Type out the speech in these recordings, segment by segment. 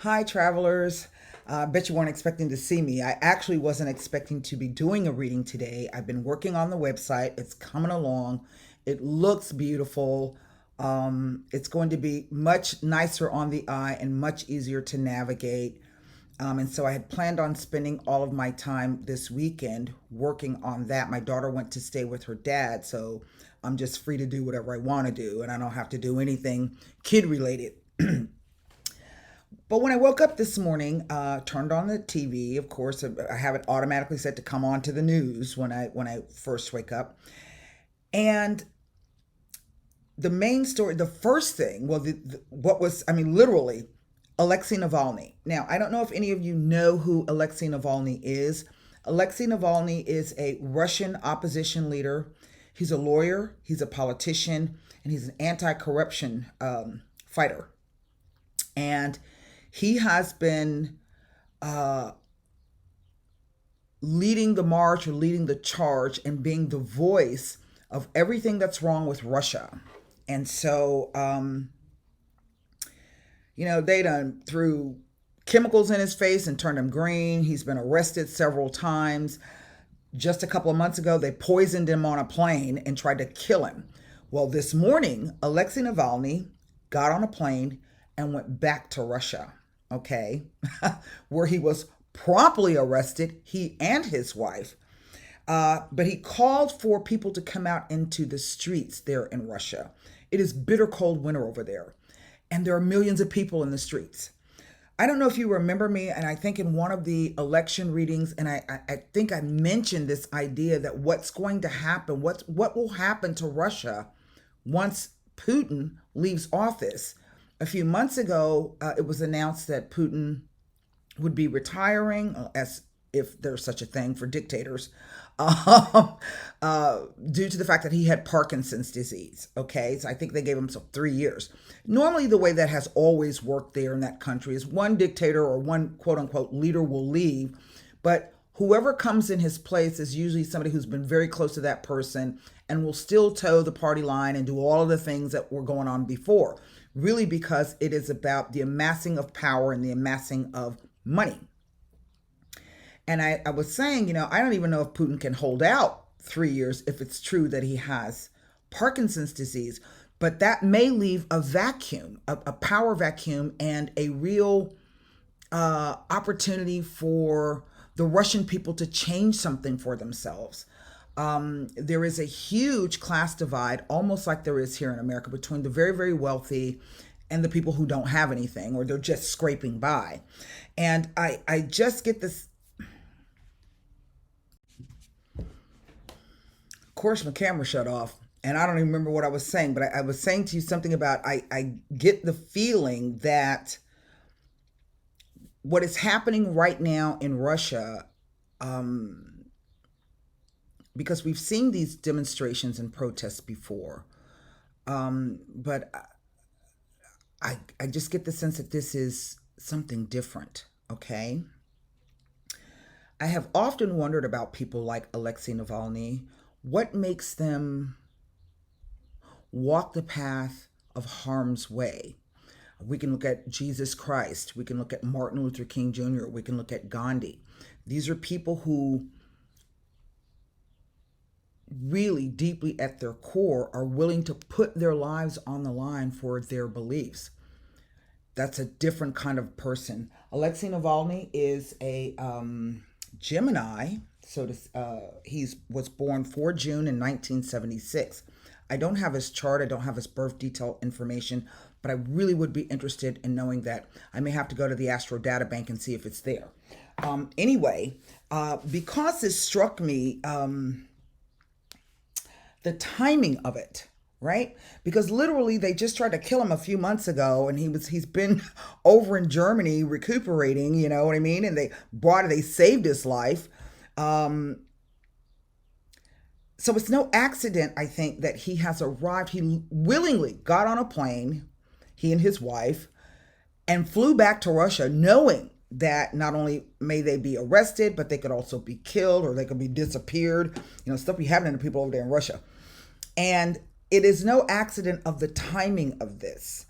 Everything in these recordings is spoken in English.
Hi, travelers. I bet you weren't expecting to see me. I actually wasn't expecting to be doing a reading today. I've been working on the website, it's coming along. It looks beautiful. It's going to be much nicer on the eye and much easier to navigate. And so I had planned on spending all of my time this weekend working on that. My daughter went to stay with her dad, so I'm just free to do whatever I want to do, and I don't have to do anything kid related. But when I woke up this morning, turned on the TV. Of course, I have it automatically set to come on to the news when I first wake up. And the main story, the first thing, well, what was, I mean, literally, Alexei Navalny. Now, I don't know if any of you know who Alexei Navalny is. Alexei Navalny is a Russian opposition leader. He's a lawyer, he's a politician, and he's an anti-corruption fighter. And he has been uh, leading the march or leading the charge and being the voice of everything that's wrong with Russia. And so, they done threw chemicals in his face and turned him green. He's been arrested several times. Just a couple of months ago, they poisoned him on a plane and tried to kill him. Well, this morning, Alexei Navalny got on a plane and went back to Russia, okay, where he was promptly arrested, he and his wife. But he called for people to come out into the streets there in Russia. It is bitter cold winter over there, and there are millions of people in the streets. I don't know if you remember me, and I think in one of the election readings, and I think I mentioned this idea that what's going to happen, what will happen to Russia once Putin leaves office. A few months ago, it was announced that Putin would be retiring, as if there's such a thing for dictators, um, due to the fact that he had Parkinson's disease. Okay, so I think they gave him 3 years. Normally, the way that has always worked there in that country is one dictator or one quote unquote leader will leave, but whoever comes in his place is usually somebody who's been very close to that person and will still toe the party line and do all of the things that were going on before, really because it is about the amassing of power and the amassing of money. And I was saying, I don't even know if Putin can hold out 3 years if it's true that he has Parkinson's disease, but that may leave a vacuum, a power vacuum, and a real opportunity for the Russian people to change something for themselves. There is a huge class divide, almost like there is here in America, between the very, very wealthy and the people who don't have anything or they're just scraping by. And I just get this. Of course, my camera shut off, and I don't even remember what I was saying, but I was saying to you something about I get the feeling that what is happening right now in Russia, because we've seen these demonstrations and protests before, but I just get the sense that this is something different, okay? I have often wondered about people like Alexei Navalny. What makes them walk the path of harm's way? We can look at Jesus Christ. We can look at Martin Luther King Jr. We can look at Gandhi. These are people who really deeply at their core are willing to put their lives on the line for their beliefs. That's a different kind of person. Alexei Navalny is a Gemini. He was born 4 June in 1976. I don't have his chart. I don't have his birth detail information, but I really would be interested in knowing that. I may have to go to the Astro Data Bank and see if it's there. Anyway, because this struck me, the timing of it, right? Because literally they just tried to kill him a few months ago, and he's been over in Germany recuperating, you know what I mean? And they saved his life. So it's no accident, I think, that he has arrived. He willingly got on a plane, he and his wife, and flew back to Russia, knowing that not only may they be arrested, but they could also be killed or they could be disappeared. Stuff be happening to people over there in Russia. And it is no accident of the timing of this.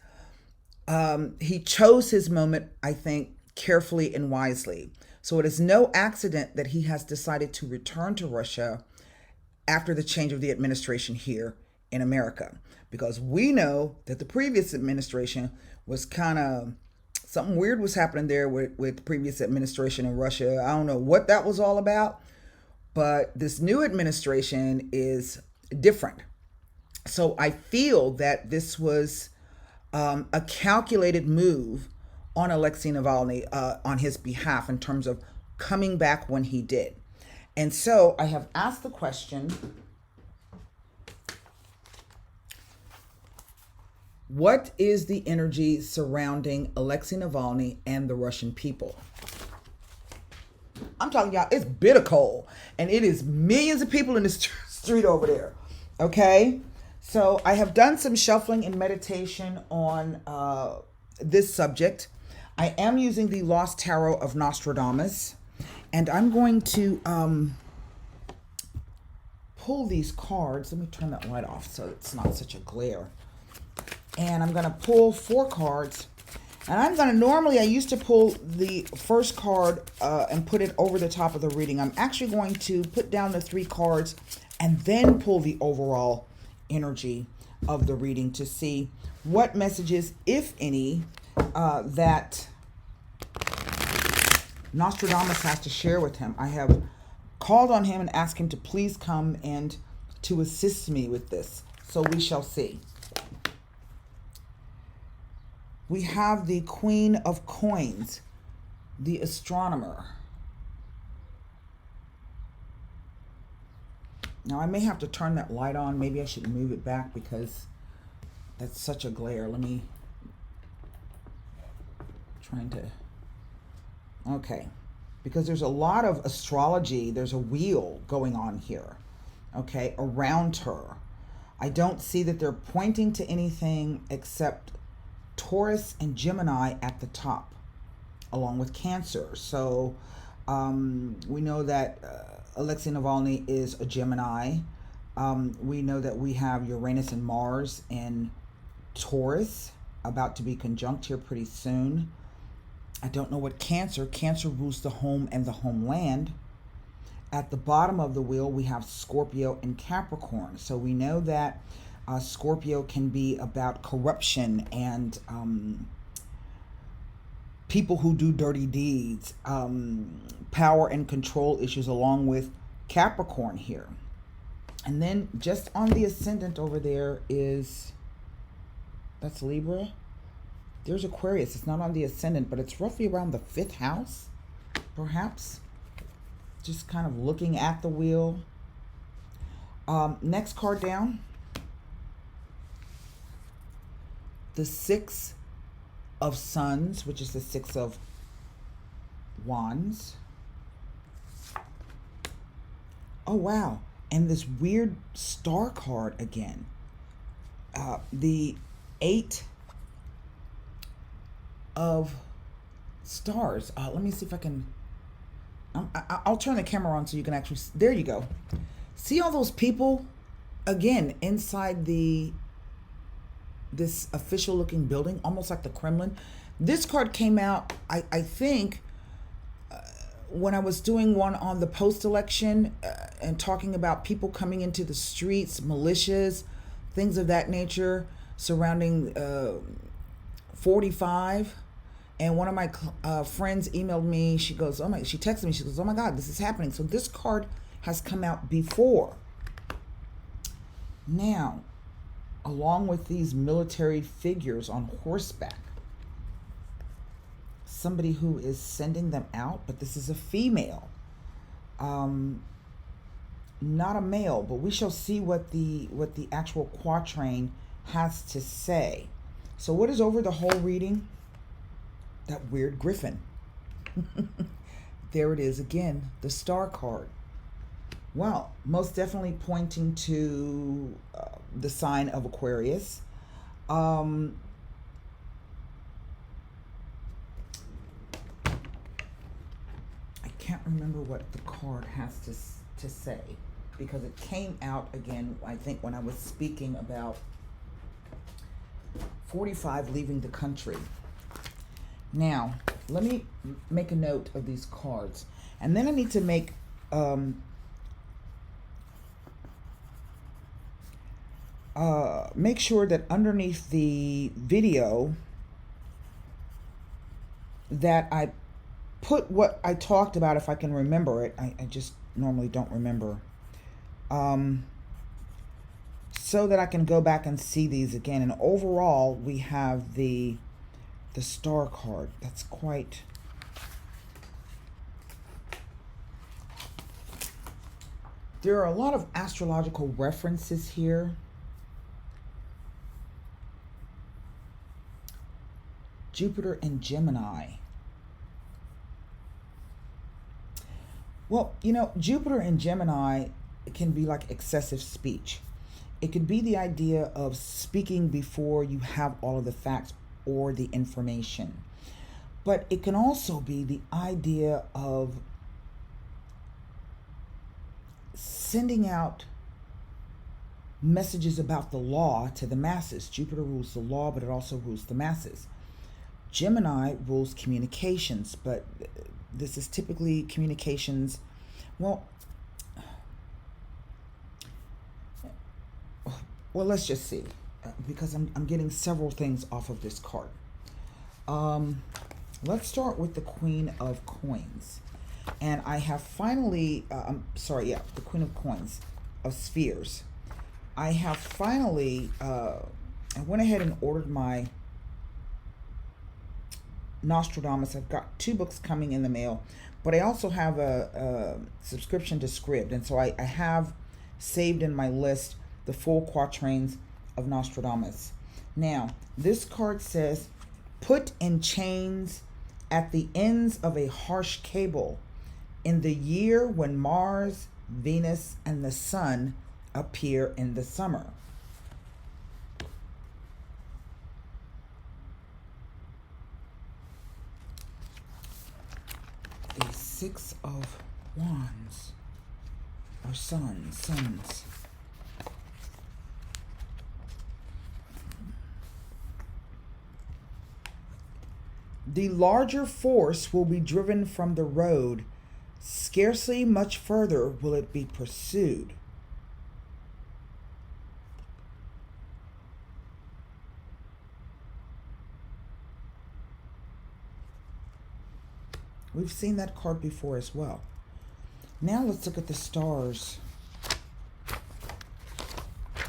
He chose his moment, I think, carefully and wisely. So it is no accident that he has decided to return to Russia after the change of the administration here in America. Because we know that the previous administration was kind of something weird was happening there with the previous administration in Russia. I don't know what that was all about, but this new administration is different. So I feel that this was a calculated move on Alexei Navalny on his behalf in terms of coming back when he did. And so I have asked the question, what is the energy surrounding Alexei Navalny and the Russian people? I'm talking y'all, it's bitter cold, and it is millions of people in the street over there. Okay? So I have done some shuffling and meditation on this subject. I am using the Lost Tarot of Nostradamus, and I'm going to pull these cards. Let me turn that light off so it's not such a glare. And I'm going to pull 4 cards. And I'm going to, normally I used to pull the first card and put it over the top of the reading. I'm actually going to put down the 3 cards and then pull the overall energy of the reading to see what messages, if any, that Nostradamus has to share with him. I have called on him and asked him to please come and to assist me with this. So we shall see. We have the Queen of Coins, the astronomer. Now I may have to turn that light on. Maybe I should move it back because that's such a glare. Let me, okay. Because there's a lot of astrology. There's a wheel going on here, okay, around her. I don't see that they're pointing to anything except Taurus and Gemini at the top, along with Cancer. So we know that Alexei Navalny is a Gemini. We know that we have Uranus and Mars in Taurus, about to be conjunct here pretty soon. I don't know what Cancer. Cancer rules the home and the homeland. At the bottom of the wheel, we have Scorpio and Capricorn. So we know that Scorpio can be about corruption and people who do dirty deeds, power and control issues, along with Capricorn here. And then just on the ascendant over there is, that's Libra. There's Aquarius. It's not on the ascendant, but it's roughly around the 5th house, perhaps. Just kind of looking at the wheel. Next card down. The 6 of Suns, which is the 6 of Wands. Oh, wow. And this weird star card again. The 8 of Stars. Let me see if I can... I'll turn the camera on so you can actually... There you go. See all those people? Again, inside this official looking building, almost like the Kremlin. This card came out, I think, when I was doing one on the post-election and talking about people coming into the streets, militias, things of that nature surrounding 45. And one of my friends emailed me. She goes, she texted me. She goes, oh my God, this is happening. So this card has come out before. Now, along with these military figures on horseback, somebody who is sending them out, but this is a female, not a male, but we shall see what the actual quatrain has to say. So what is over the whole reading? That weird griffin. There it is again, the star card. Well, most definitely pointing to the sign of Aquarius. I can't remember what the card has to say, because it came out again, I think, when I was speaking about 45 leaving the country. Now, let me make a note of these cards. And then I need to make sure that underneath the video that I put what I talked about, if I can remember it. I just normally don't remember. So that I can go back and see these again. And overall, we have the star card. That's quite... There are a lot of astrological references here. Jupiter and Gemini. Well, you know, Jupiter and Gemini can be like excessive speech. It could be the idea of speaking before you have all of the facts or the information. But it can also be the idea of sending out messages about the law to the masses. Jupiter rules the law, but it also rules the masses. Gemini rules communications, but this is typically communications. Well, let's just see, because I'm getting several things off of this card. Let's start with the Queen of Coins. And I have finally, the Queen of Coins, of Spheres. I have finally, I went ahead and ordered my Nostradamus. I've got 2 books coming in the mail, but I also have a subscription to Scribd. And so I have saved in my list the full Quatrains of Nostradamus. Now, this card says, put in chains at the ends of a harsh cable in the year when Mars, Venus, and the Sun appear in the summer. A 6 of Wands, or suns. The larger force will be driven from the road. Scarcely much further will it be pursued. We've seen that card before as well. Now let's look at the stars.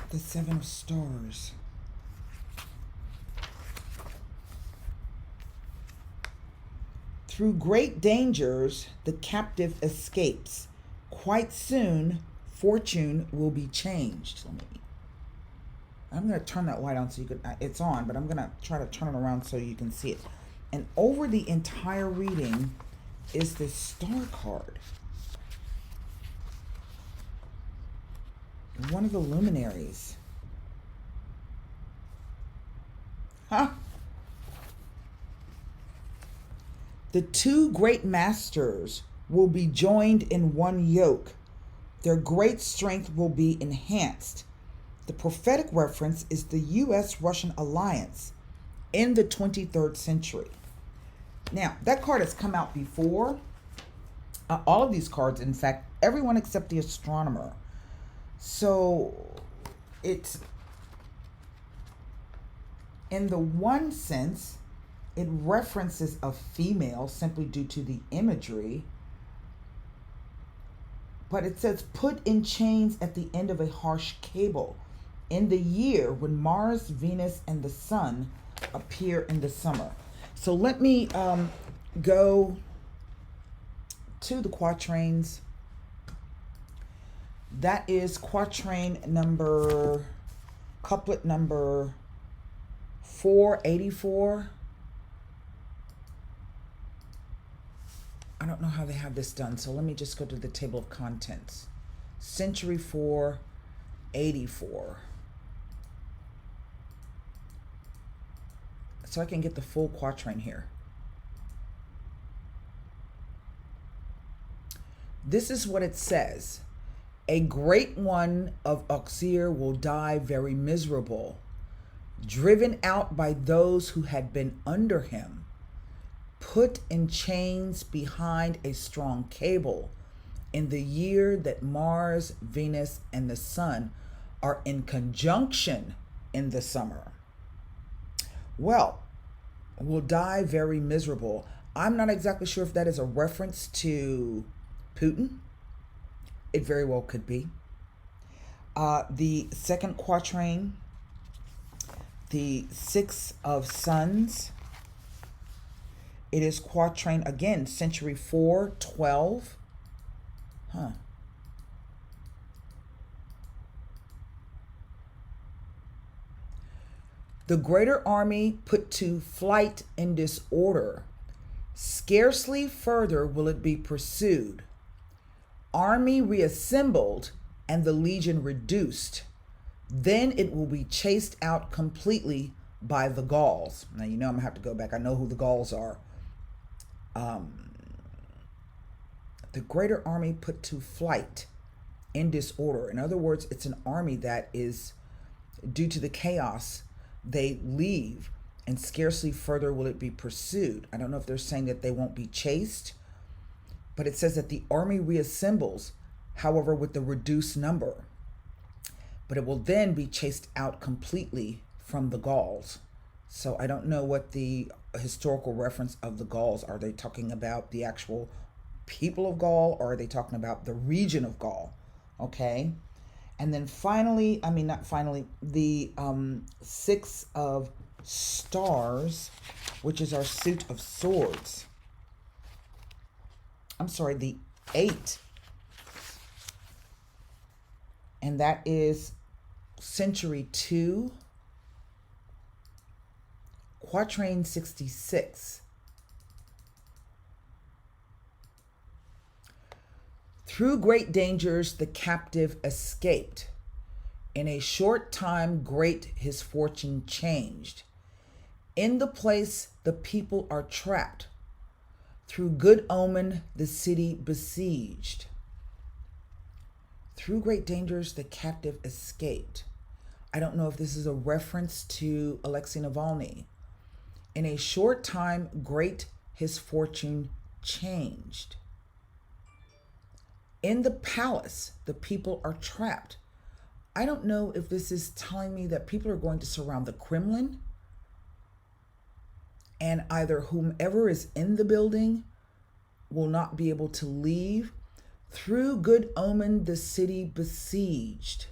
The 7 of Stars. Through great dangers, the captive escapes. Quite soon, fortune will be changed. I'm going to turn that light on so you can, it's on, but I'm going to try to turn it around so you can see it. And over the entire reading is this star card. One of the luminaries. Huh? The 2 great masters will be joined in one yoke. Their great strength will be enhanced. The prophetic reference is the U.S.-Russian alliance in the 23rd century. Now, that card has come out before. All of these cards, in fact, everyone except the astronomer. So, it's, in the one sense, it references a female simply due to the imagery. But it says, put in chains at the end of a harsh cable in the year when Mars, Venus, and the Sun appear in the summer. So let me go to the quatrains. That is couplet number 484. I don't know how they have this done, so let me just go to the table of contents. Century 484. So I can get the full quatrain here. This is what it says. A great one of Auxerre will die very miserable. driven out by those who had been under him, put in chains behind a strong cable, in the year that Mars, Venus, and the Sun are in conjunction in the summer. Well, will die very miserable. I'm not exactly sure if that is a reference to Putin. It very well could be. The second quatrain, the Six of Suns. It is quatrain, again, century 412. The greater army put to flight in disorder. Scarcely further will it be pursued. Army reassembled and the legion reduced. Then it will be chased out completely by the Gauls. Now, you know I'm going to have to go back. I know who the Gauls are. The greater army put to flight in disorder. In other words, it's an army that is, due to the chaos, they leave, and scarcely further will it be pursued. I don't know if they're saying that they won't be chased, but it says that the army reassembles, however, with the reduced number. But it will then be chased out completely from the Gauls. So I don't know what the historical reference of the Gauls. Are they talking about the actual people of Gaul, or are they talking about the region of Gaul? Okay. And then finally, the Six of Stars, which is our suit of swords. I'm sorry, the 8. And that is century 2, quatrain 66. Through great dangers the captive escaped. In a short time great his fortune changed. In the place the people are trapped. Through good omen the city besieged. Through great dangers the captive escaped. I don't know if this is a reference to Alexei Navalny. In a short time great his fortune changed. In the palace, the people are trapped. I don't know if this is telling me that people are going to surround the Kremlin, and either whomever is in the building will not be able to leave. Through good omen, the city besieged.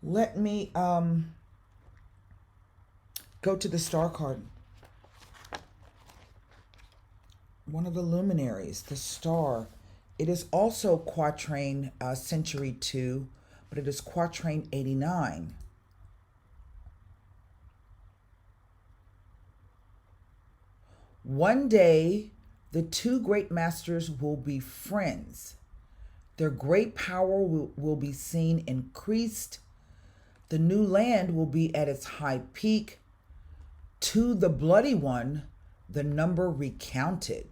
Let me go to the star card. One of the luminaries, the star. It is also quatrain century 2, but it is quatrain 89. One day, the two great masters will be friends. Their great power will be seen increased. The new land will be at its high peak. To the bloody one, the number recounted.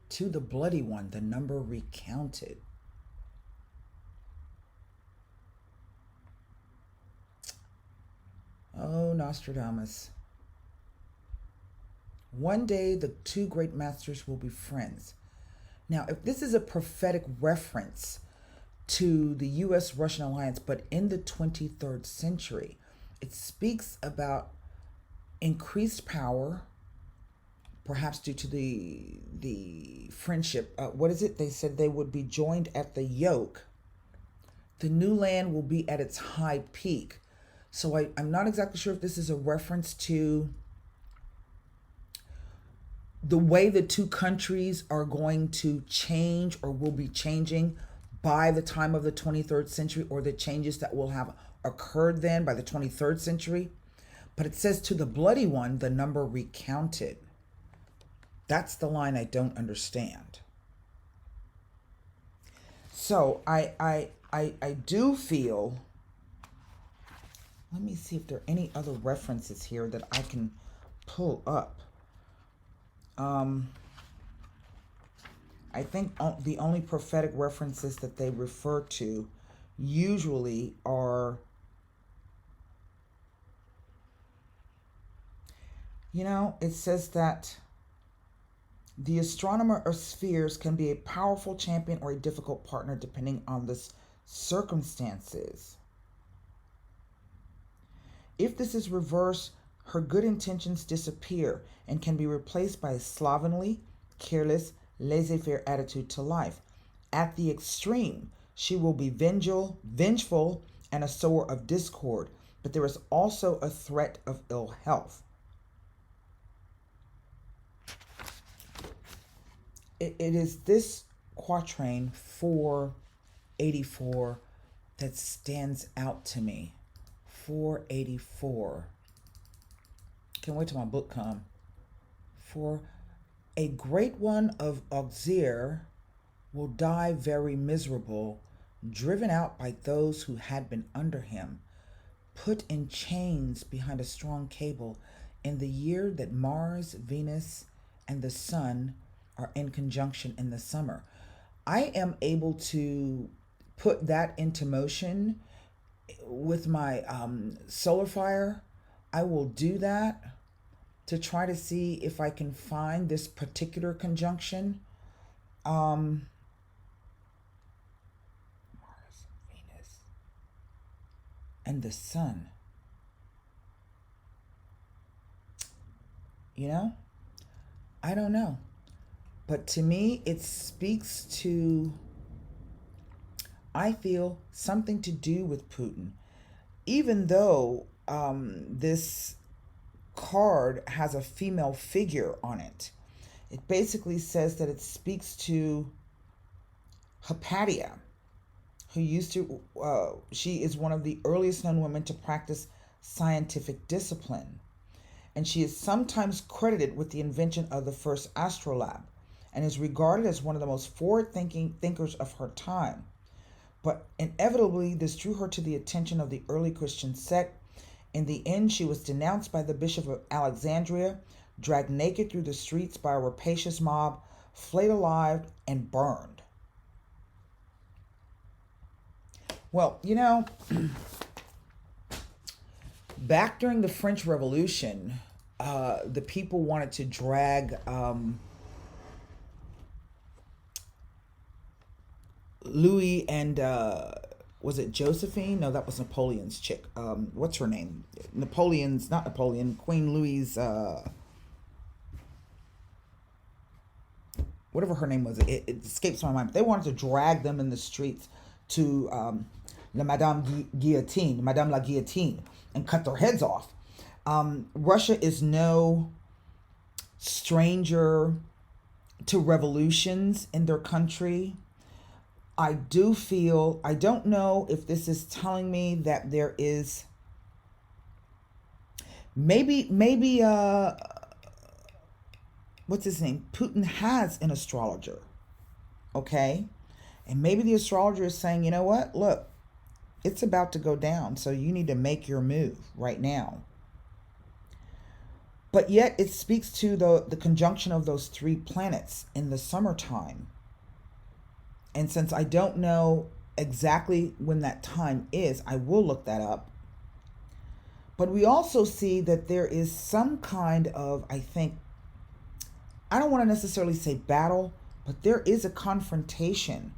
To the bloody one, the number recounted. Oh, Nostradamus. One day, the two great masters will be friends. Now, if this is a prophetic reference to the U.S.-Russian alliance, but in the 23rd century, it speaks about increased power, perhaps due to the friendship. What is it? They said they would be joined at the yoke. The new land will be at its high peak. So I'm not exactly sure if this is a reference to the way the two countries are going to change or will be changing by the time of the 23rd century, or the changes that will have occurred then by the 23rd century. But it says to the bloody one, the number recounted. That's the line I don't understand. So I do feel, let me see if there are any other references here that I can pull up. I think the only prophetic references that they refer to usually are, it says that the astronomer of spheres can be a powerful champion or a difficult partner depending on the circumstances. If this is reversed, her good intentions disappear and can be replaced by a slovenly, careless, laissez-faire attitude to life. At the extreme, she will be vengeful, and a sower of discord, but there is also a threat of ill health. It is this quatrain 484 that stands out to me. 484. Can't wait till my book come. For a great one of Auxerre will die very miserable, driven out by those who had been under him, put in chains behind a strong cable, in the year that Mars, Venus, and the Sun are in conjunction in the summer. I am able to put that into motion with my solar fire. I will do that to try to see if I can find this particular conjunction. Mars, Venus, and the Sun. I don't know. But to me, it speaks to, I feel, something to do with Putin. Even though this card has a female figure on it, it basically says that it speaks to Hypatia, who she is one of the earliest known women to practice scientific discipline. And she is sometimes credited with the invention of the first astrolabe, and is regarded as one of the most forward-thinking thinkers of her time. But inevitably, this drew her to the attention of the early Christian sect. In the end, she was denounced by the Bishop of Alexandria, dragged naked through the streets by a rapacious mob, flayed alive, and burned. Well, back during the French Revolution, the people wanted to drag Louis and was it Josephine? No, that was Napoleon's chick. What's her name? Not Napoleon. Queen Louise. Whatever her name was, it escapes my mind. But they wanted to drag them in the streets to Madame la Guillotine, and cut their heads off. Russia is no stranger to revolutions in their country. I don't know if this is telling me that there is maybe what's his name? Putin has an astrologer. Okay? And maybe the astrologer is saying, you know what? Look, it's about to go down, so you need to make your move right now. But yet it speaks to the conjunction of those three planets in the summertime. And since I don't know exactly when that time is, I will look that up. But we also see that there is some kind of, I don't want to necessarily say battle, but there is a confrontation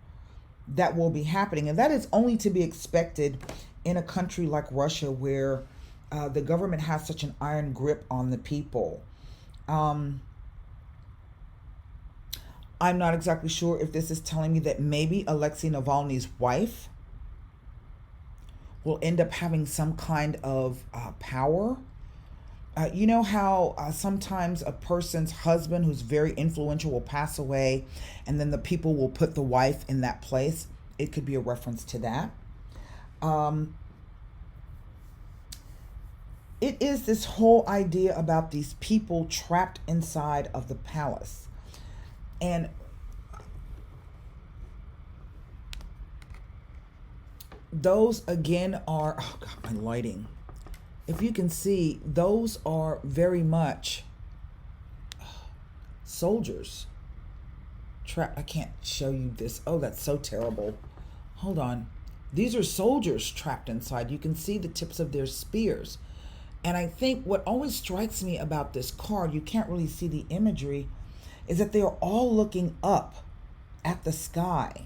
that will be happening. And that is only to be expected in a country like Russia, where the government has such an iron grip on the people. I'm not exactly sure if this is telling me that maybe Alexei Navalny's wife will end up having some kind of power. You know how sometimes a person's husband who's very influential will pass away, and then the people will put the wife in that place? It could be a reference to that. It is this whole idea about these people trapped inside of the palace. And those again are, oh God, my lighting. If you can see, those are very much soldiers trapped. I can't show you this. Oh, that's so terrible. Hold on. These are soldiers trapped inside. You can see the tips of their spears. And I think what always strikes me about this card, you can't really see the imagery, is that they are all looking up at the sky.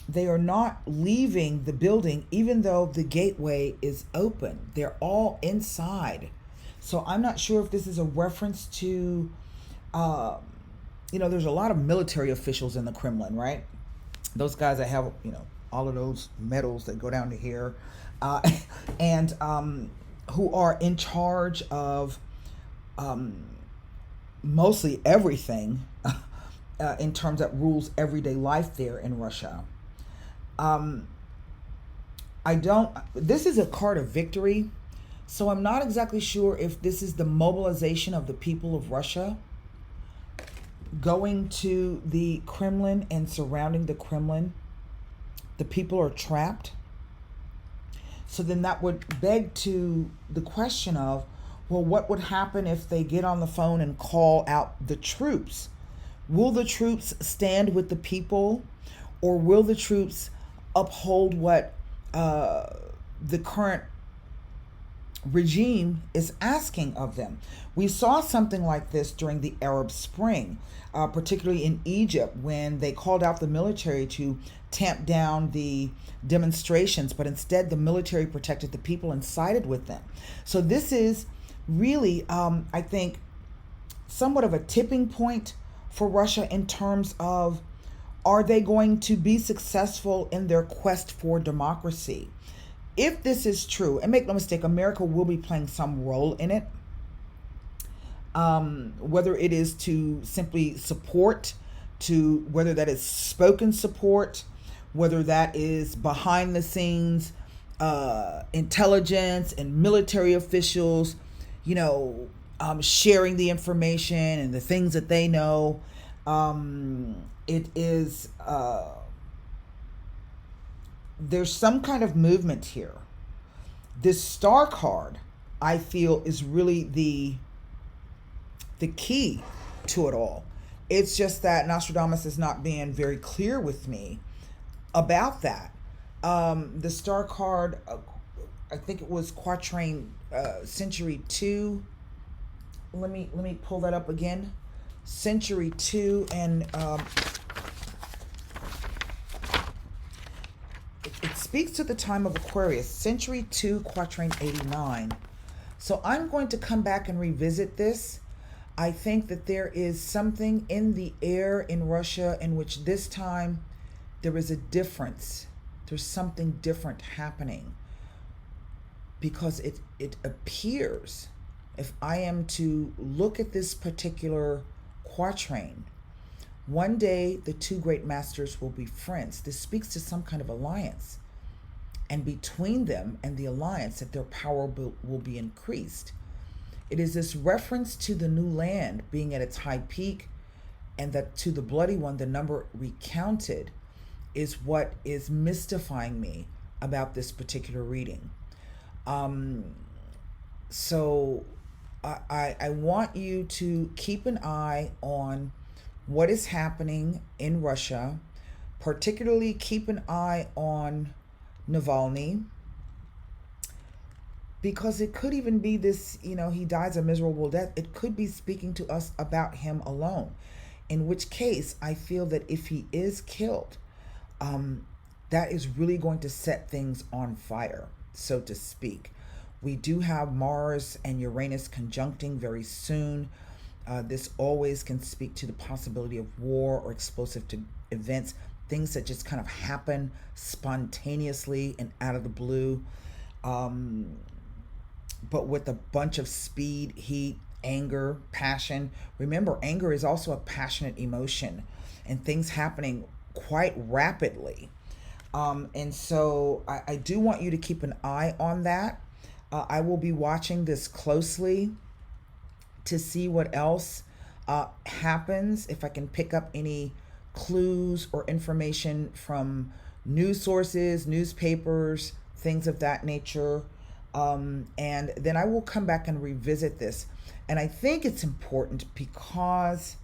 They are not leaving the building, even though the gateway is open. They're all inside. So I'm not sure if this is a reference to, there's a lot of military officials in the Kremlin, right? Those guys that have, all of those medals that go down to here, and who are in charge of mostly everything in terms that rules everyday life there in Russia. This is a card of victory, so I'm not exactly sure if this is the mobilization of the people of Russia going to the Kremlin and surrounding the Kremlin. The people are trapped. So then that would beg to the question of, well, what would happen if they get on the phone and call out the troops? Will the troops stand with the people, or will the troops uphold what the current regime is asking of them? We saw something like this during the Arab Spring, particularly in Egypt, when they called out the military to tamp down the demonstrations, but instead the military protected the people and sided with them. So this is really, I think, somewhat of a tipping point for Russia in terms of, are they going to be successful in their quest for democracy? If this is true, and make no mistake, America will be playing some role in it, whether it is to simply support, to whether that is spoken support, whether that is behind the scenes intelligence and military officials, sharing the information and the things that they know. It is, there's some kind of movement here. This star card, I feel, is really the key to it all. It's just that Nostradamus is not being very clear with me about that. The star card, I think it was Quatrain Century 2. Let me pull that up again. Century 2, and it speaks to the time of Aquarius, Century 2, Quatrain 89. So I'm going to come back and revisit this. I think that there is something in the air in Russia in which this time there is a difference. There's something different happening, because it appears, if I am to look at this particular quatrain, one day the two great masters will be friends. This speaks to some kind of alliance, and between them and the alliance, that their power will be increased. It is this reference to the new land being at its high peak, and that to the bloody one, the number recounted, is what is mystifying me about this particular reading. So I want you to keep an eye on what is happening in Russia, particularly keep an eye on Navalny, because it could even be this, he dies a miserable death. It could be speaking to us about him alone, in which case I feel that if he is killed, that is really going to set things on fire, so to speak. We do have Mars and Uranus conjuncting very soon. This always can speak to the possibility of war or explosive events, things that just kind of happen spontaneously and out of the blue. But with a bunch of speed, heat, anger, passion. Remember, anger is also a passionate emotion, and things happening quite rapidly. And so I do want you to keep an eye on that. I will be watching this closely to see what else happens, if I can pick up any clues or information from news sources, newspapers, things of that nature. And then I will come back and revisit this. And I think it's important because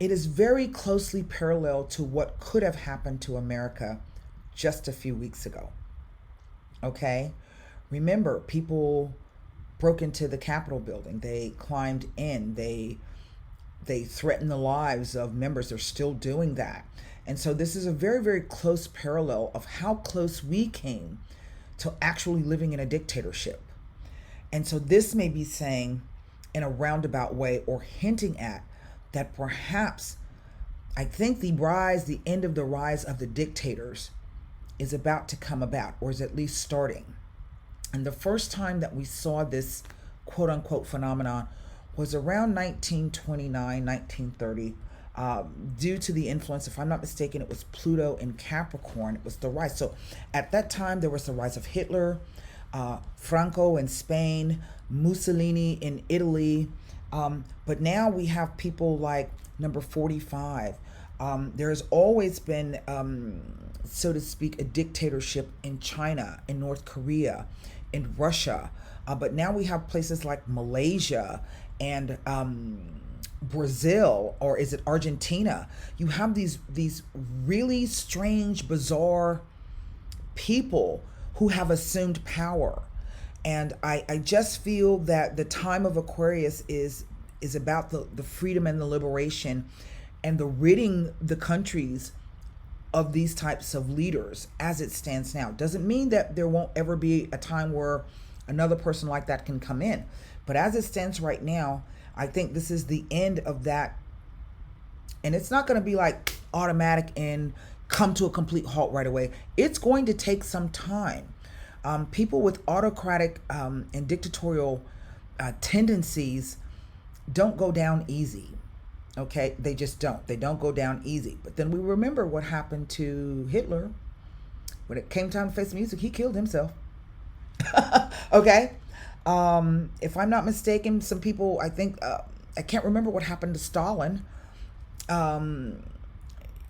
it is very closely parallel to what could have happened to America just a few weeks ago. Okay? Remember, people broke into the Capitol building. They climbed in. They threatened the lives of members. They're still doing that. And so this is a very, very close parallel of how close we came to actually living in a dictatorship. And so this may be saying in a roundabout way or hinting at that perhaps I think the end of the rise of the dictators is about to come about, or is at least starting. And the first time that we saw this quote unquote phenomenon was around 1929, 1930, due to the influence, if I'm not mistaken, it was Pluto in Capricorn. It was the rise. So at that time, there was the rise of Hitler, Franco in Spain, Mussolini in Italy. But now we have people like number 45. There's always been, so to speak, a dictatorship in China, in North Korea, in Russia. But now we have places like Malaysia and Brazil, or is it Argentina? You have these really strange, bizarre people who have assumed power. And I just feel that the time of Aquarius is about the freedom and the liberation and the ridding the countries of these types of leaders as it stands now. Doesn't mean that there won't ever be a time where another person like that can come in. But as it stands right now, I think this is the end of that. And it's not going to be like automatic and come to a complete halt right away. It's going to take some time. People with autocratic and dictatorial tendencies don't go down easy. Okay, they just don't. They don't go down easy. But then we remember what happened to Hitler. When it came time to face music, he killed himself. Okay. If I'm not mistaken, some people, I think, I can't remember what happened to Stalin. Some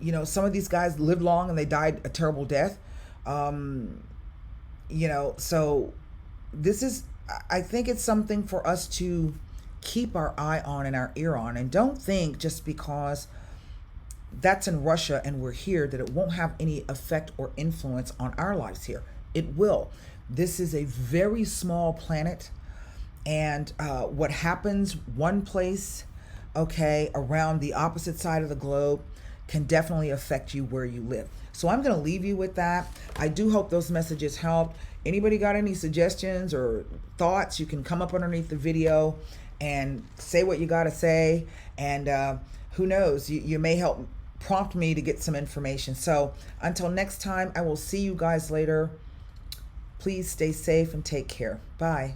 of these guys lived long and they died a terrible death. So this is, I think it's something for us to keep our eye on and our ear on. And don't think just because that's in Russia and we're here that it won't have any effect or influence on our lives here. It will. This is a very small planet. And what happens one place, around the opposite side of the globe can definitely affect you where you live. So I'm going to leave you with that. I do hope those messages helped. Anybody got any suggestions or thoughts, you can come up underneath the video and say what you got to say. And who knows, you may help prompt me to get some information. So until next time, I will see you guys later. Please stay safe and take care. Bye.